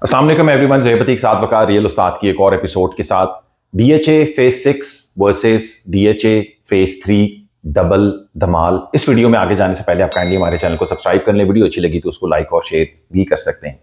अस्सलाम वालेकुम एवरीवन, जयपति के साथ वकार रियल उस्ताद की एक और एपिसोड के साथ DHA phase 6 versus DHA phase 3 double धमाल। इस वीडियो में आगे जाने से पहले आप काइंडली हमारे चैनल को सब्सक्राइब कर लें। वीडियो अच्छी लगी तो उसको लाइक और शेयर भी कर सकते हैं।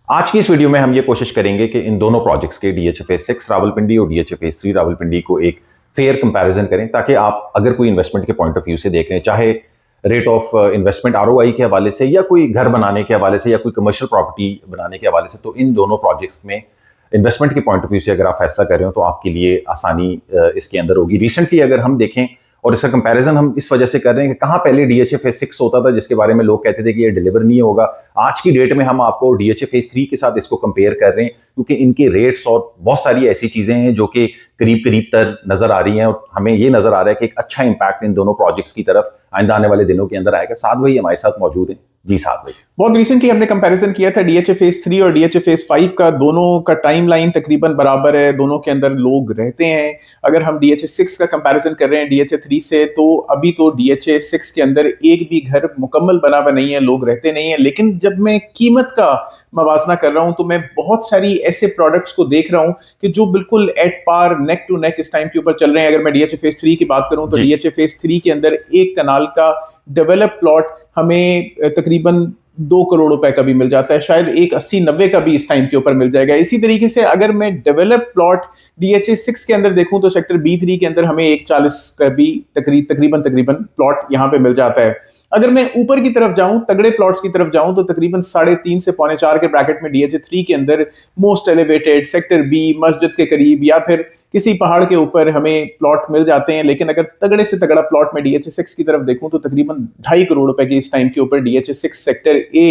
आज की इस वीडियो में हम ये कोशिश करेंगे कि इन दोनों प्रोजेक्ट्स के डीएचए फेज 6 रावलपिंडी और डीएचए फेज 3 रावलपिंडी को एक फेयर कंपैरिजन करें, ताकि आप अगर कोई इन्वेस्टमेंट के पॉइंट ऑफ व्यू से देख रहे हैं, चाहे रेट ऑफ इन्वेस्टमेंट आरओआई के हवाले से या कोई घर बनाने के हवाले से या कोई कमर्शियल प्रॉपर्टी बनाने के हवाले से, तो इन दोनों प्रोजेक्ट्स में इन्वेस्टमेंट के पॉइंट ऑफ व्यू से अगर आप फैसला कर रहे हो तो आपके लिए आसानी इसके अंदर होगी। रिसेंटली अगर हम देखें, और इसका कंपैरिजन हम इस वजह से कर रहे हैं कि कहाँ पहले डीएचए फेज 6 होता था जिसके बारे में लोग कहते थे कि ये डिलीवर नहीं होगा। आज की डेट में हम आपको डीएचए फेज 3 के साथ इसको कंपेयर कर रहे हैं, क्योंकि इनके रेट्स और बहुत सारी ऐसी चीजें हैं जो कि करीब करीब तर नजर आ रही हैं, और हमें ये नजर आ रहा है कि एक अच्छा इंपैक्ट इन दोनों प्रोजेक्ट्स की तरफ आइंदा आने वाले दिनों के अंदर आएगा। साथ भाई हमारे साथ मौजूद हैं। जी साथ भाई, बहुत रिसेंटली हमने कंपैरिजन किया था डीएचए फेज 3 और डीएचए फेज 5 का। दोनों का टाइमलाइन तकरीबन बराबर है, दोनों के अंदर लोग रहते हैं। अगर हम डीएचए 6 का कंपैरिजन कर रहे हैं डीएचए 3 से, तो अभी तो डीएचए 6 के अंदर एक भी घर मुकम्मल बना हुआ नहीं है, लोग रहते नहीं है। लेकिन जब मैं कीमत का मवाजना कर रहा हूं तो मैं बहुत सारी ऐसे प्रोडक्ट्स को देख रहा हूं कि जो बिल्कुल at par neck to neck इस टाइम के ऊपर चल रहे हैं। अगर मैं डीएचए फेज 3 की बात करूं तो डीएचए फेज 3 के अंदर एक कनाल का डेवलप प्लॉट हमें तकरीबन 2 करोड़ रुपए का भी मिल जाता है, शायद एक 80-90 का भी इस टाइम के ऊपर मिल जाएगा। इसी तरीके से अगर मैं डेवलप प्लॉट डीएचए 6 के अंदर देखूं तो सेक्टर B3 के अंदर हमें 140 का भी तकरीबन प्लॉट यहां पे मिल जाता है। अगर मैं ऊपर की तरफ जाऊं, तगड़े प्लॉट्स की तरफ जाऊं, तो तकरीबन 3.5 से 3.25 के ब्रैकेट में डीएचए 3 के अंदर मोस्ट एलिवेटेड सेक्टर B मस्जिद के करीब या फिर किसी पहाड़ के ऊपर हमें प्लॉट मिल जाते हैं। लेकिन अगर तगड़े से तगड़ा प्लॉट में डीएचए 6 की तरफ देखूं तो तकरीबन 2.5 करोड़ रुपए की इस टाइम के ऊपर डीएचए 6 सेक्टर A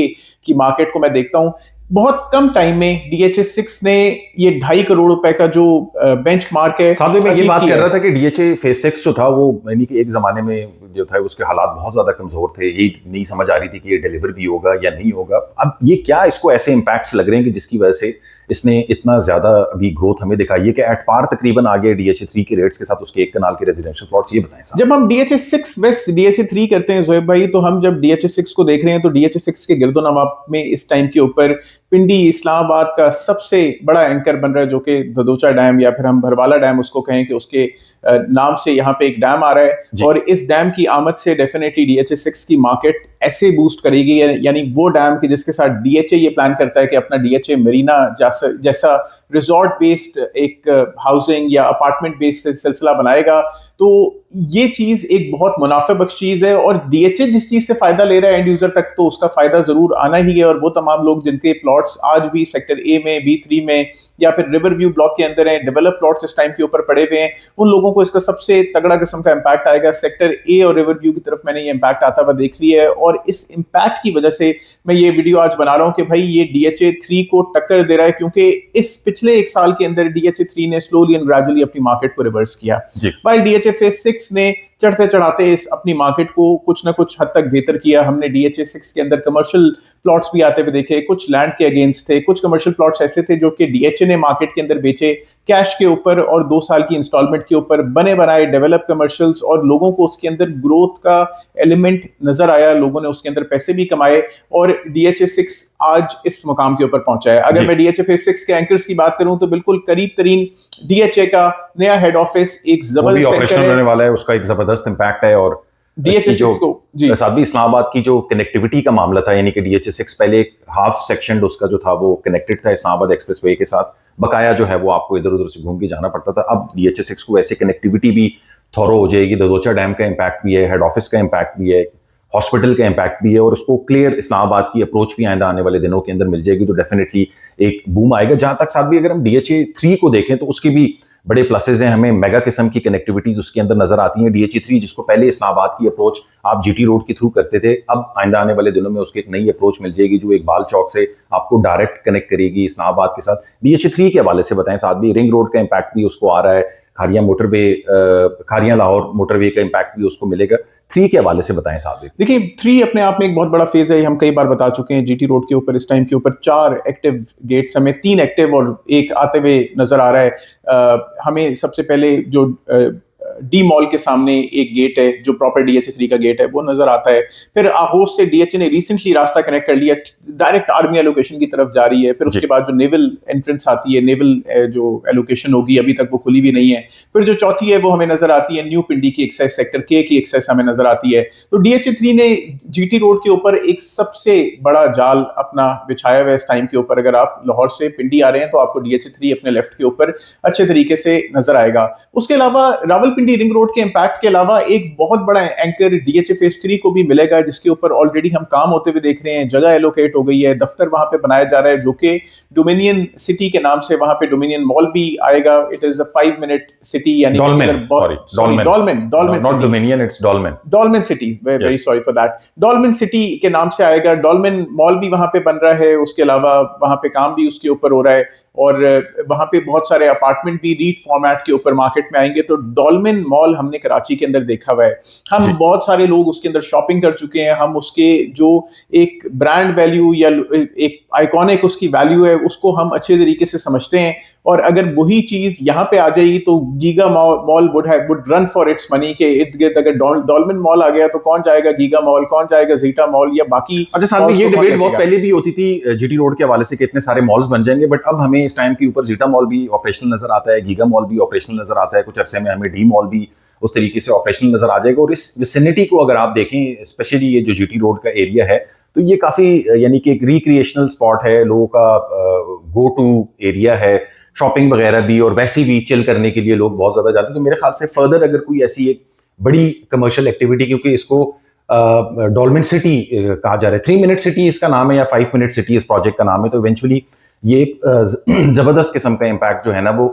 की मार्केट को मैं देखता हूं। बहुत कम टाइम में डीएचए 6 ने ये 2.5 करोड़ रुपए का जो बेंचमार्क है। साथ में ये बात कर रहा था कि डीएचए फेज 6 जो था वो यानी कि एक जमाने में जो था उसके हालात बहुत ज्यादा कमजोर थे, ये नहीं समझ आ रही थी कि ये डिलीवर भी होगा या नहीं होगा। अब ये क्या इसको ऐसे इंपैक्ट्स लग रहे हैं कि जिसकी वजह से इसने इतना ज्यादा अभी ग्रोथ हमें दिखाई है कि एट पार तकरीबन आ गया डीएचए 3 के रेट्स के साथ उसके एक कनाल के रेजिडेंशियल प्लॉट्स। ये बताएं साहब। जब हम डीएचए 6 वेस्ट डीएचए 3 करते हैं जोएब भाई, तो हम जब डीएचए 6 को देख रहे हैं तो डीएचए 6 के गिरदोनवा में इस टाइम के ऊपर पिंडी इस्लामाबाद का सबसे बड़ा एंकर बन रहा है, जो कि भदोचा डैम या फिर हम भरवाला डैम उसको कहें कि उसके नाम से यहाँ पे एक डैम आ रहा है। और इस डैम की आमद से डेफिनेटली डीएचए 6 की मार्केट ऐसे बूस्ट करेगी, यानी वो डैम के जिसके साथ डीएचए ये प्लान करता है कि अपना डीएचए मरीना जैसा रिजॉर्ट बेस्ड एक हाउसिंग या अपार्टमेंट बेस्ड सिलसिला बनाएगा। तो ये चीज एक बहुत मुनाफे बख्श चीज है, और डीएचए जिस चीज से फायदा ले रहा है एंड यूजर तक, तो उसका फायदा जरूर आना ही है। और वो तमाम लोग जिनके प्लॉट्स आज भी सेक्टर A में, B3 में या फिर रिवर व्यू ब्लॉक के अंदर हैं, डेवलप प्लॉट्स इस टाइम के ऊपर पड़े हुए हैं, उन लोगों को इसका सबसे तगड़ा किस्म का इंपैक्ट आएगा। सेक्टर A और रिवर व्यू की तरफ मैंने ये इंपैक्ट आता हुआ देख लिया है, और इस इंपैक्ट की वजह से मैं ये वीडियो आज बना रहा हूं कि भाई ये डीएचए 3 को टक्कर दे रहा है, क्योंकि इस पिछले एक साल के अंदर डीएचए 3 ने स्लोली एंड ग्रेजुअली अपनी मार्केट को रिवर्स किया, वाइल डीएचए फेज 6 ने चढ़ते चढ़ाते इस अपनी मार्केट को कुछ ना कुछ हद तक बेहतर किया। हमने डीएचए 6 के अंदर कमर्शियल प्लॉट्स भी आते हुए देखे, कुछ लैंड के अगेंस्ट थे, कुछ कमर्शियल प्लॉट्स ऐसे थे जो कि डीएचए ने मार्केट के अंदर बेचे कैश के ऊपर और 2 साल की इंस्टॉलमेंट के ऊपर, बने बनाए डेवलप कमर्शियल्स, और लोगों को उसके अंदर ग्रोथ का एलिमेंट नजर आया, लोगों ने उसके अंदर पैसे भी कमाए, और डीएचए 6 आज इस मुकाम के ऊपर पहुंचा है। अगर मैं डीएचए फेज 6 के एंकर्स की बात करूं तो बिल्कुल करीब तरीन डीएचए का नया हेड ऑफिस एक जबरदस्त ऑपरेशन होने वाला है, उसका एक जबरदस्त इंपैक्ट है। और डीएचए 6 को साथ भी इस्लामाबाद की जो कनेक्टिविटी का मामला था, यानी कि डीएचए 6 पहले एक हाफ सेक्शन उसका जो था वो कनेक्टेड था इस्लामाबाद एक्सप्रेसवे के साथ, बकाया जो है वो आपको इधर उधर से घूम के जाना पड़ता था। अब डीएचए 6 को ऐसे कनेक्टिविटी भी थोरो हो जाएगी, ददोचा डैम का इंपैक्ट भी है, हेड ऑफिस का इंपैक्ट भी है, हॉस्पिटल का इंपैक्ट भी है, और उसको क्लियर इस्लामाबाद की अप्रोच भी आइंदा आने वाले दिनों के अंदर मिल जाएगी, तो डेफिनेटली एक बूम आएगा। जहां तक साथ भी अगर हम डीएचए 3 को देखें तो उसकी भी बड़े प्लसेज हैं, हमें मेगा किस्म की कनेक्टिविटीज उसके अंदर नजर आती हैं। डीएचए 3 जिसको पहले इस्लामाबाद की अप्रोच आप जीटी रोड के थ्रू करते थे, अब आइंदा आने वाले दिनों में उसकी एक नई अप्रोच मिल जाएगी जो इकबाल चौक से आपको डायरेक्ट कनेक्ट करेगी इस्लामाबाद के साथ। डीएचए 3 के हवाले से बताएं साथ भी, रिंग रोड का इंपैक्ट भी उसको आ रहा है, खारियां लाहौर मोटरवे का इंपैक्ट भी उसको मिलेगा। 3 के हवाले से बताएं साहब। देखिए 3 अपने आप में एक बहुत बड़ा फेज है, हम कई बार बता चुके हैं। जीटी रोड के ऊपर इस टाइम के ऊपर 4 एक्टिव गेट्स, हमें 3 एक्टिव और एक आते हुए नजर आ रहा है। हमें सबसे पहले जो डी मॉल के सामने एक गेट है जो प्रॉपर DH3 का गेट है, वो नजर आता है। फिर आहोस से DH ने रिसेंटली रास्ता कनेक्ट कर लिया, डायरेक्ट आर्मी एलोकेशन की तरफ जा रही है। फिर उसके बाद जो नेवल एंट्रेंस आती है, नेवल जो एलोकेशन होगी अभी तक वो खुली भी नहीं है। फिर जो चौथी है वो हमें नजर आती है न्यू पिंडी की एक्साइज सेक्टर के की एक्साइज हमें नजर आती है। तो DH3 ने जीटी रोड के ऊपर एक सबसे बड़ा जाल अपना बिछाया हुआ है इस टाइम के ऊपर। अगर आप लाहौर से पिंडी आ रहे हैं तो आपको DH3 अपने लेफ्ट के ऊपर अच्छे तरीके से नजर आएगा। उसके अलावा रावलपिंडी रिंग रोड के इंपैक्ट के अलावा एक बहुत बड़ा एंकर DH फेज 3 को भी मिलेगा, जिसके ऊपर ऑलरेडी हम काम होते हुए देख रहे हैं। जगह एलोकेट हो गई है, दफ्तर वहां पे बनाया जा रहा है जो कि डोमिनियन सिटी के नाम से, वहां पे डोमिनियन मॉल भी आएगा। It is a 5 minute city, यानी Dolmen City, very sorry for that, Dolmen City के नाम से आएगा। डॉल्मेन मॉल भी वहां पे बन रहा है, उसके अलावा वहां पे काम भी उसके ऊपर हो रहा है और वहां पे बहुत सारे अपार्टमेंट भी रीट फॉर्मेट के ऊपर मार्केट में आएंगे। तो डॉल्मेन मॉल हमने कराची के अंदर देखा हुआ है, हम बहुत सारे लोग उसके अंदर शॉपिंग कर चुके हैं। हम उसके जो एक ब्रांड वैल्यू या एक आइकॉनिक उसकी वैल्यू है उसको हम अच्छे तरीके से समझते हैं। और अगर वही चीज यहाँ पे आ जाएगी तो giga mall would run for its money के इर्द गिर्द। अगर डॉल्मेन मॉल आ गया तो कौन जाएगा गीगा मॉल, कौन जाएगा जीटा मॉल या बाकी। अच्छा साहब, ये डिबेट बहुत पहले भी होती थी जीटी रोड के हवाले से कि इतने सारे मॉल्स बन जाएंगे, बट अब हमें इस टाइम के ऊपर जीटा मॉल भी ऑपरेशनल नजर आता है, गीगा मॉल भी ऑपरेशनल नजर आता है, कुछ अरसे में हमें डी मॉल भी उस तरीके से ऑपरेशनल नजर आ जाएगा। और इस विसिनिटी को अगर आप देखें, स्पेशली ये जो जीटी रोड का एरिया है, तो ये काफी यानी कि एक रिक्रिएशनल स्पॉट है, लोगों का गो टू एरिया है, शॉपिंग वगैरह भी, और वैसे भी चिल करने के लिए लोग बहुत ज्यादा जाते हैं। तो मेरे ख्याल से फर्दर अगर कोई ऐसी एक बड़ी कमर्शियल एक्टिविटी, क्योंकि इसको डॉल्मेन सिटी कहा जा रहा है, 3 मिनट सिटी इसका नाम है या 5 मिनट सिटी इस प्रोजेक्ट का नाम है, तो इवेंचुअली ये एक जबरदस्त किस्म का इंपैक्ट जो है ना वो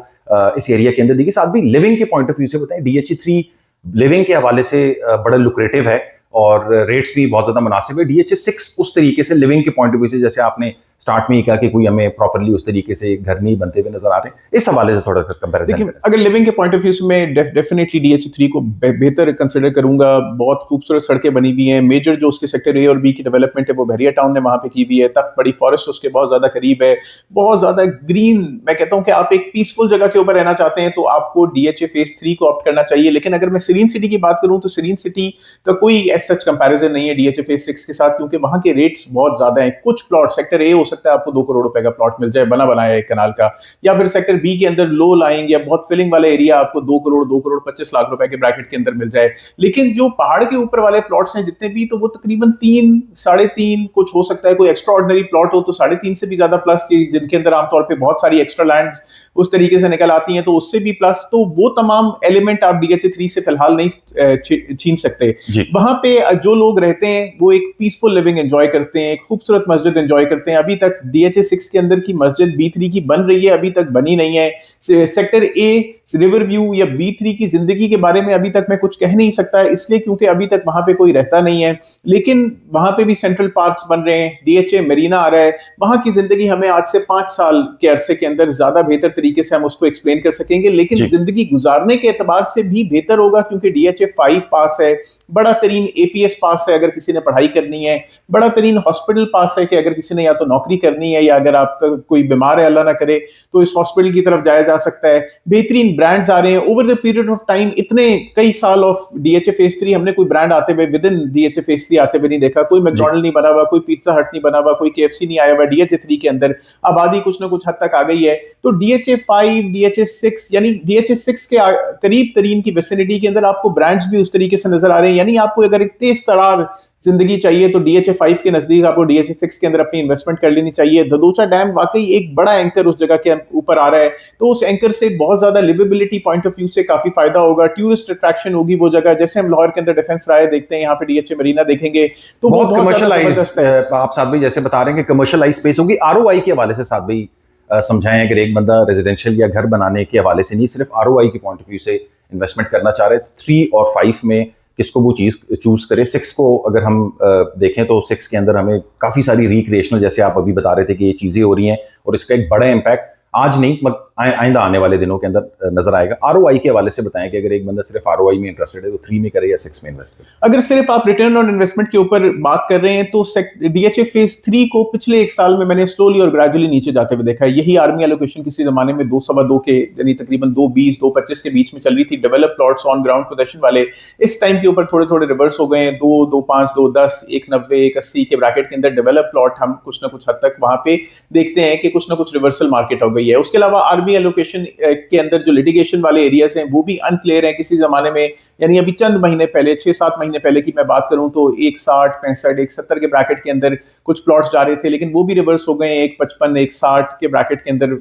इस एरिया के अंदर देखिए। साथ भी लिविंग के पॉइंट ऑफ व्यू से बताएं, DH3 लिविंग के हवाले से बड़ा लुक्रेटिव है और रेट्स भी बहुत ज्यादा मुनासिब है। DH6 उस तरीके से लिविंग के पॉइंट ऑफ व्यू से, जैसे आपने स्टार्ट में ही कहा कि कोई हमें प्रॉपर्ली उस तरीके से घर नहीं बनते हुए नजर आ रहे हैं, इस हवाले से थोड़ा कंपैरिजन। देखिए अगर लिविंग के पॉइंट ऑफ व्यू से मैं डेफिनेटली DH3 को बेहतर कंसिडर करूंगा। बहुत खूबसूरत सड़कें बनी हुई हैं, मेजर जो उसके सेक्टर A और B की डेवलपमेंट है वो बहरिया टाउन ने वहां पे की हुई है, तक बड़ी फॉरेस्ट उसके बहुत ज्यादा करीब है, बहुत ज्यादा ग्रीन। मैं कहता हूं कि आप एक पीसफुल जगह के ऊपर रहना चाहते हैं तो आपको DH फेज 3 को ऑप्ट करना चाहिए। लेकिन अगर मैं सीरीन सिटी की बात करूं तो सीरीन सिटी का कोई एज सच कंपैरिजन नहीं है DH फेज 6 के साथ, क्योंकि वहां के रेट्स बहुत ज्यादा हैं। कुछ प्लॉट सेक्टर A हो सकता है आपको 2 करोड़ रुपए का प्लॉट मिल जाए बना बनाया एक कनाल का, या फिर सेक्टर B के अंदर लो लाइंग या बहुत फिलिंग वाला एरिया आपको 2 करोड़ 25 लाख रुपए के ब्रैकेट के अंदर मिल जाए। लेकिन जो पहाड़ के ऊपर वाले प्लॉट्स हैं जितने भी, तो वो तकरीबन 3, 3.5, कुछ हो सकता है कोई एक्स्ट्रा ऑर्डिनरी प्लॉट हो तो 3.5 से भी ज्यादा प्लस, जिनके अंदर आमतौर पर बहुत सारी एक्स्ट्रा लैंड्स उस तरीके से निकल आती हैं, तो उससे भी प्लस। तो वो तमाम एलिमेंट आप DH3 से फिलहाल नहीं छीन सकते। वहां पे जो लोग रहते हैं वो एक पीसफुल लिविंग एंजॉय करते हैं, एक खूबसूरत मस्जिद एंजॉय करते हैं। अभी तक DH6 के अंदर की मस्जिद B3 की बन रही है, अभी तक बनी नहीं है। सेक्टर A रिवर व्यू या B3 की जिंदगी के बारे में अभी तक मैं कुछ कह नहीं सकता, इसलिए क्योंकि अभी तक वहां पे कोई रहता नहीं है। लेकिन वहां पे भी सेंट्रल पार्क्स बन रहे हैं, DHA मरीना आ रहा है, वहां की जिंदगी हमें आज से 5 साल के अरसे के अंदर ज्यादा बेहतर तरीके से हम उसको एक्सप्लेन कर सकेंगे। लेकिन जिंदगी गुजारने के एतबार से भी बेहतर होगा, क्योंकि DHA 5 पास है, बड़ा तरीन APS पास है अगर किसी ने पढ़ाई करनी है, बड़ा तरीन हॉस्पिटल पास है कि अगर किसी ने या तो नौकरी करनी है या अगर आपका कोई बीमार है अल्लाह ना करे तो इस हॉस्पिटल की तरफ जाया जा सकता है। बेहतरीन ब्रांड्स आ रहे हैं over the period of time. इतने कई साल ऑफ DHA फेज 3 हमने कोई ब्रांड आते हुए विद इन DHA फेज 3 आते हुए नहीं देखा। कोई मैकडॉनल्ड नहीं बना हुआ, कोई पिज्जा हट नहीं बना हुआ, कोई KFC नहीं आया हुआ। DHA3 के अंदर आबादी कुछ ना कुछ हद तक आ गई है। तो DHA5, DHA6 यानी DHA6 के करीब तरीन की विसिनिटी के अंदर आपको ब्रांड्स भी उस तरीके से नजर आ रहे हैं। यानी आपको अगर एक तेज तरार जिंदगी चाहिए तो DHA5 के नजदीक आपको DHA6 के अंदर अपनी इन्वेस्टमेंट कर लेनी चाहिए। ददोचा डैम वाकई एक बड़ा एंकर उस जगह के ऊपर आ रहा है, तो उस एंकर से बहुत ज्यादा लिवेबिलिटी पॉइंट ऑफ व्यू से काफी फायदा होगा, टूरिस्ट अट्रैक्शन होगी वो जगह। जैसे हम लाहौर के अंदर डिफेंस राय देखते हैं, यहाँ पे DHA मरीना देखेंगे तो बहुत कमर्शियलाइज है। आप साथ भाई जैसे बता रहे हैं कि कमर्शियलाइज स्पेस होगी। ROI के हवाले से साथ भाई समझाएं, अगर एक बंदा रेजिडेंशियल या घर बनाने के हवाले से नहीं, सिर्फ ROI के पॉइंट ऑफ व्यू से इन्वेस्टमेंट करना चाह रहे हैं, 3 और 5 में किसको वो चीज चूज करे। 6 को अगर हम देखें तो 6 के अंदर हमें काफी सारी रिक्रिएशनल, जैसे आप अभी बता रहे थे कि ये चीजें हो रही हैं और इसका एक बड़ा इम्पैक्ट आज नहीं आइंदा आने वाले दिनों के अंदर नजर आएगा? आरओआई के हवाले से बताएं कि अगर एक बंदा सिर्फ आरओआई में इंटरेस्टेड है तो 3 में करे या 6 में इन्वेस्ट करे? अगर सिर्फ आप रिटर्न ऑन इन्वेस्टमेंट के ऊपर बात कर रहे हैं तो डीएचए फेज 3 को पिछले एक साल में मैंने स्लोली और ग्रेजुअली नीचे जाते हुए देखा है। यही आर्मी एलोकेशन किसी जमाने में 2.25 के यानी तकरीबन 2.20 2.25 के बीच में चल रही थी। Develop plots on ground position वाले इस टाइम के ऊपर थोड़े थोड़े रिवर्स हो गए हैं। 2.25 2.10 1.90 1.80 के ब्रैकेट के अंदर डेवलप प्लॉट हम कुछ ना कुछ हद तक वहां पे देखते हैं कि कुछ ना कुछ रिवर्सल मार्केट हो गई है। उसके अलावा आर्मी एलोकेशन के अंदर जो लिटिगेशन वाले एरियाज हैं वो भी अनक्लियर हैं। किसी जमाने में यानी अभी चंद महीने पहले 6-7 महीने पहले की मैं बात करूं तो 1.60 65 1.70 के ब्रैकेट के अंदर कुछ प्लॉट्स जा रहे थे, लेकिन वो भी रिवर्स हो गए। 1.55 1.60 के ब्रैकेट के अंदर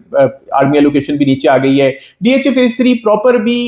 आर्मी एलोकेशन भी नीचे आ गई है। डीएचए फेज 3 प्रॉपर भी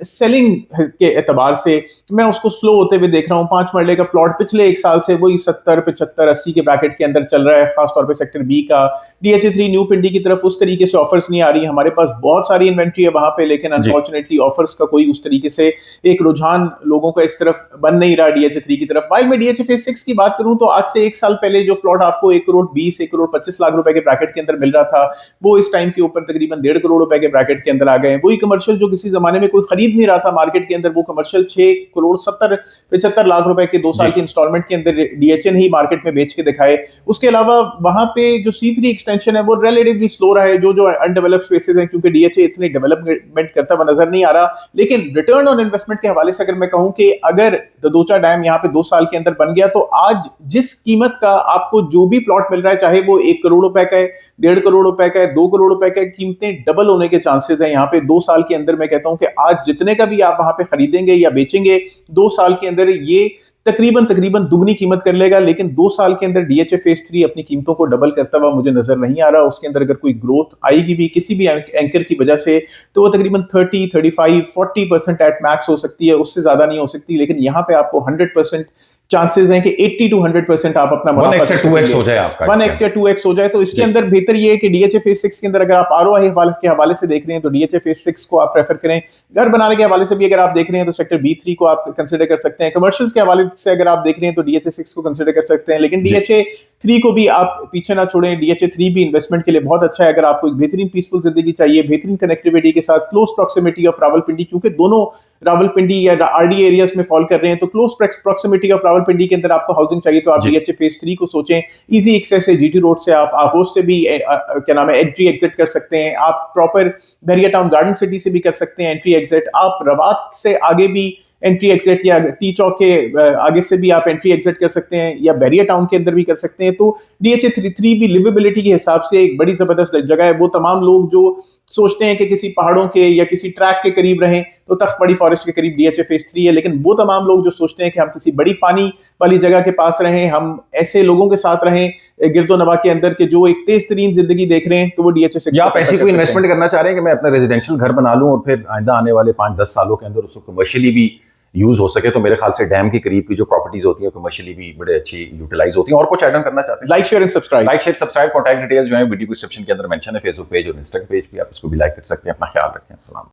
सेलिंग के एतबार से मैं उसको स्लो होते हुए देख रहा हूं। 5 मरले का प्लॉट पिछले एक साल से वही 70 75 80 के ब्रैकेट के अंदर चल रहा है, खासतौर पर सेक्टर बी का। डीएचए 3 न्यू पिंडी की तरफ उस तरीके से ऑफर्स नहीं आ रही। हमारे पास बहुत सारी इन्वेंट्री है वहां पे, लेकिन अनफॉर्चुनेटली ऑफर्स का कोई उस तरीके से एक रुझान लोगों का इस तरफ बन नहीं रहा डीएचए 3 की तरफ। वाइल मैं डीएचए फेज 6 की बात करूं तो आज से एक साल पहले जो प्लॉट आपको 1 करोड़ 20 1 करोड़ 25 लाख रुपए के ब्रैकेट के अंदर मिल रहा था वो इस टाइम के ऊपर तकरीबन 1.5 करोड़ रुपए के ब्रैकेट के अंदर आ गए। वही कमर्शियल जो किसी जमाने में कोई खरीद नहीं रहा था मार्केट के अंदर, वो कमर्शियल 6 करोड़ 70 75 लाख रुपए के 2 साल की इंस्टॉलमेंट के अंदर डीएचए ने ही मार्केट में बेच के दिखाए। उसके अलावा वहां पे जो C3 एक्सटेंशन है वो रिलेटिवली स्लो रहा है, जो अनडेवलप्ड स्पेसेस हैं, क्योंकि डीएचए इतनी डेवलपमेंट करता हुआ नजर नहीं आ रहा। लेकिन रिटर्न ऑन इन्वेस्टमेंट के हवाले से अगर मैं कहूं कि अगर ददोचा डैम यहाँ पे 2 साल के अंदर बन गया तो आज जिस कीमत का आपको जो भी प्लॉट मिल रहा है, चाहे वो 1 करोड़ रुपए का है, 1.5 करोड़ रुपए का है, 2 करोड़ रुपए का है, कीमतें डबल होने के चांसेस हैं यहाँ पे 2 साल के अंदर। मैं कहता हूं कि आज जितने का भी आप वहां पे खरीदेंगे या बेचेंगे 2 साल के अंदर ये तकरीबन दुगनी कीमत कर लेगा। लेकिन 2 साल के अंदर डीएचए फेज 3 अपनी कीमतों को डबल करता हुआ मुझे नजर नहीं आ रहा। उसके अंदर अगर कोई ग्रोथ आएगी भी किसी भी एंकर की वजह से तो वो तकरीबन 30 35 40% एट मैक्स हो सकती है, उससे ज्यादा नहीं हो सकती। लेकिन यहाँ पे आपको 100% चांसेस हैं कि 80 to 100% आप अपना 1x या 2x हो जाए आपका, 1x या 2x हो जाए। तो इसके अंदर बेहतर ये है कि डीएचए फेज 6 के अंदर अगर आप आरओआई के हवाले से देख रहे हैं तो डीएचए फेज 6 को आप प्रेफर करें। घर बनाने के हवाले से भी अगर आप देख रहे हैं तो सेक्टर B3 को आप कंसिडर कर सकते हैं। कमर्शियल्स के हवाले से अगर आप देख रहे हैं तो डीएचए 6 को कंसिडर कर सकते हैं। लेकिन डीएचए 3 को भी आप पीछे ना छोड़ें। डीएचए 3 भी इन्वेस्टमेंट के लिए बहुत अच्छा है। अगर आपको एक बेहतरीन पीसफुल जिंदगी चाहिए, बेहतरीन कनेक्टिविटी के साथ, क्लोज प्रॉक्सिमिटी ऑफ रावलपिंडी, क्योंकि दोनों रावलपिंडी या आरडी एरियाज में फॉल कर रहे हैं, तो क्लोज प्रॉक्सिमिटी ऑफ रावलपिंडी के अंदर आपको हाउसिंग चाहिए तो आप डीएचए फेज 3 को सोचें। इजी एक्सेस है जीटी रोड से, आप आहोस से भी क्या नाम है एंट्री एग्जिट कर सकते हैं। आप प्रॉपर बैरिया टाउन गार्डन सिटी से भी कर सकते हैं एंट्री एग्जिट। आप रवात से आगे भी एंट्री एग्जिट या टी चौक के आगे से भी आप एंट्री एग्जिट कर सकते हैं या बैरिया टाउन के अंदर भी कर सकते हैं। तो डीएचए 3 भी लिवेबिलिटी के हिसाब से एक बड़ी जबरदस्त जगह है। वो तमाम लोग जो सोचते हैं कि किसी पहाड़ों के या किसी ट्रैक के करीब रहें तो तख्तबड़ी फॉरेस्ट के करीब डीएचए फेज 3 है। लेकिन वो तमाम लोग जो सोचते हैं कि हम किसी बड़ी पानी वाली जगह के पास रहें, हम ऐसे लोगों के साथ रहें गिरदो नवा के अंदर के जो एक तेज तरीन जिंदगी देख रहे हैं, तो वो डीएचए 6। या आप ऐसी कोई इन्वेस्टमेंट करना चाह रहे हैं कि मैं अपना रेजिडेंशियल घर बना लूं और फिर आइंदा आने वाले 5-10 सालों के अंदर उसको कमर्शियली भी यूज हो सके, तो मेरे ख्याल से डैम के करीब की जो प्रॉपर्टीज होती हैं कमर्शियली भी बड़े अच्छी यूटिलाइज होती हैं। और कुछ ऐड ऑन करना चाहते हैं? Like share and subscribe. Contact details जो है वीडियो डिस्क्रिप्शन के अंदर मेंशन है। फेसबुक पेज और इंस्टाग्राम पेज भी, आप इसको भी लाइक कर सकते हैं। अपना ख्याल रखें। अस्सलाम।